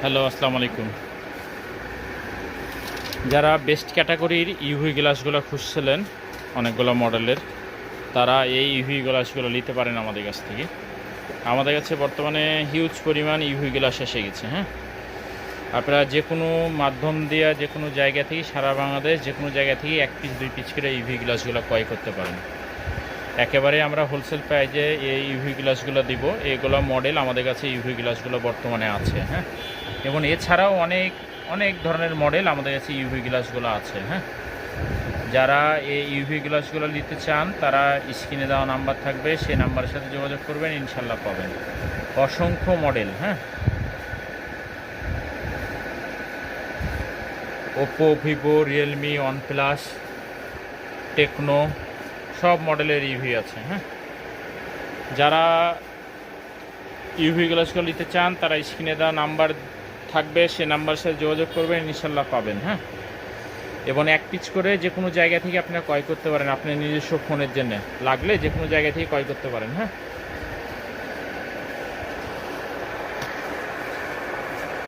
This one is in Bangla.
হ্যালো, আসসালামু আলাইকুম। যারা বেস্ট ক্যাটাগরির ইউভি গ্লাসগুলো খুঁজছিলেন অনেকগুলো মডেলের, তারা এই ইউভি গ্লাসগুলো নিতে পারেন আমাদের কাছ থেকে। আমাদের কাছে বর্তমানে হিউজ পরিমাণ ইউভি গ্লাস এসে গেছে। হ্যাঁ, আপনারা যে কোনো মাধ্যম দিয়ে যে কোনো জায়গা থেকে, সারা বাংলাদেশ যে কোনো জায়গা থেকে 1 পিস 2 পিস করে ইউভি গ্লাসগুলো ক্রয় করতে পারেন। একেবারে আমরা হোলসেল প্রাইজে এই ইউভি গ্লাসগুলো দিব। এগুলো মডেল আমাদের কাছে ইউভি গ্লাসগুলো বর্তমানে আছে। হ্যাঁ, এবং এছাড়াও অনেক অনেক ধরনের মডেল আমাদের কাছে ইউভি গ্লাসগুলো আছে। হ্যাঁ, যারা এই ইউভি গ্লাসগুলো নিতে চান তারা স্ক্রিনে দেওয়া নাম্বার থাকবে, সেই নাম্বারের সাথে যোগাযোগ করবেন, ইনশাল্লাহ পাবেন। অসংখ্য মডেল, হ্যাঁ, Oppo, Vivo, Realme, OnePlus, Tecno সব মডেলের ইউভি আছে। হ্যাঁ, যারা ইউভি গ্লাসগুলো নিতে চান তারা স্ক্রিনে দেওয়া নাম্বার থাকবে, সে নাম্বারের সাথে যোগাযোগ করবেন, ইনশাল্লাহ পাবেন। হ্যাঁ, এবং 1 পিস করে যে কোনো জায়গা থেকে আপনারা ক্রয় করতে পারেন, আপনার নিজস্ব ফোনের জন্য লাগলে যে কোনো জায়গা থেকে ক্রয় করতে পারেন। হ্যাঁ,